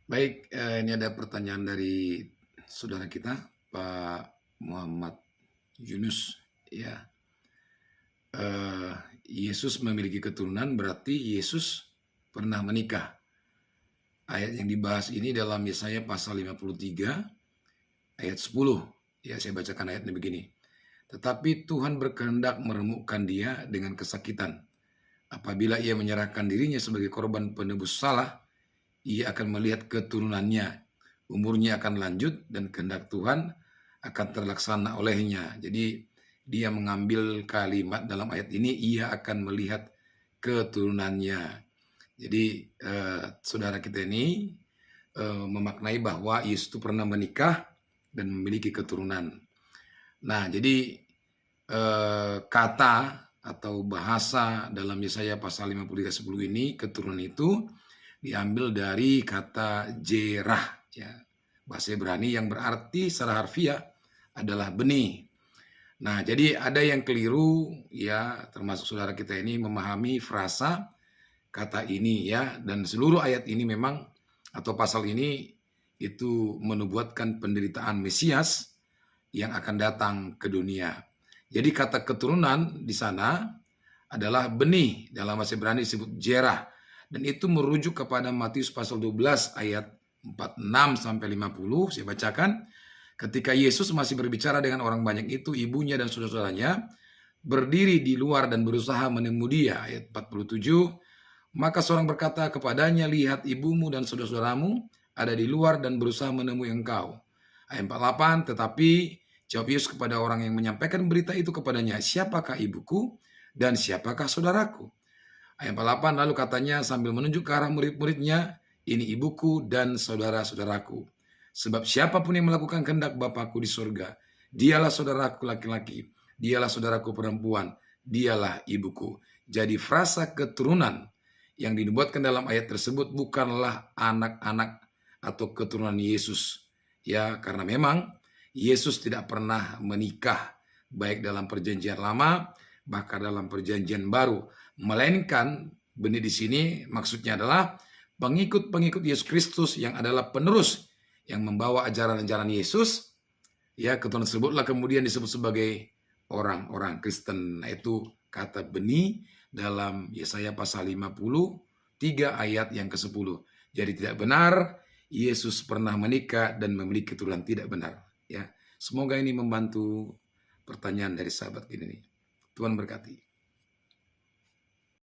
Baik, ini ada pertanyaan dari saudara kita, Pak Muhammad Yunus. Ya, eh, Yesus memiliki keturunan berarti Yesus pernah menikah. Ayat yang dibahas ini dalam Yesaya pasal 53 ayat 10. Ya, saya bacakan ayatnya begini. Tetapi Tuhan berkehendak meremukkan dia dengan kesakitan. Apabila ia menyerahkan dirinya sebagai korban penebus salah, ia akan melihat keturunannya. Umurnya akan lanjut dan kehendak Tuhan akan terlaksana olehnya. Jadi dia mengambil kalimat dalam ayat ini, ia akan melihat keturunannya. Jadi saudara kita ini memaknai bahwa Yesus itu pernah menikah dan memiliki keturunan. Nah, jadi kata atau bahasa dalam Yesaya pasal 53:10 ini, keturunan itu diambil dari kata jerah, ya, bahasa Ibrani yang berarti secara harfiah adalah benih. Nah, jadi ada yang keliru, ya, termasuk saudara kita ini memahami frasa kata ini, ya, dan seluruh ayat ini memang atau pasal ini itu menubuatkan penderitaan Mesias yang akan datang ke dunia. Jadi kata keturunan di sana adalah benih, dalam bahasa Ibrani disebut jerah, dan itu merujuk kepada Matius pasal 12 ayat 46 sampai 50. Saya bacakan. Ketika Yesus masih berbicara dengan orang banyak itu, ibunya dan saudara-saudaranya berdiri di luar dan berusaha menemui dia. Ayat 47. Maka seorang berkata kepadanya, lihat ibumu dan saudara-saudaramu ada di luar dan berusaha menemui engkau. Ayat 48. Tetapi jawab Yesus kepada orang yang menyampaikan berita itu kepadanya, siapakah ibuku dan siapakah saudaraku? Ayat 48, lalu katanya sambil menunjuk ke arah murid-muridnya, ini ibuku dan saudara-saudaraku. Sebab siapapun yang melakukan kehendak Bapakku di surga, dialah saudaraku laki-laki, dialah saudaraku perempuan, dialah ibuku. Jadi frasa keturunan yang dibuatkan dalam ayat tersebut bukanlah anak-anak atau keturunan Yesus. Ya, karena memang Yesus tidak pernah menikah, baik dalam perjanjian lama, bahkan dalam perjanjian baru. Melainkan benih di sini maksudnya adalah pengikut-pengikut Yesus Kristus yang adalah penerus yang membawa ajaran-ajaran Yesus. Ya, keturunan tersebutlah kemudian disebut sebagai orang-orang Kristen. Nah, itu kata benih dalam Yesaya pasal 53 ayat yang ke-10. Jadi tidak benar Yesus pernah menikah dan memiliki keturunan, tidak benar. Ya, semoga ini membantu pertanyaan dari sahabat ini. Tuhan berkati.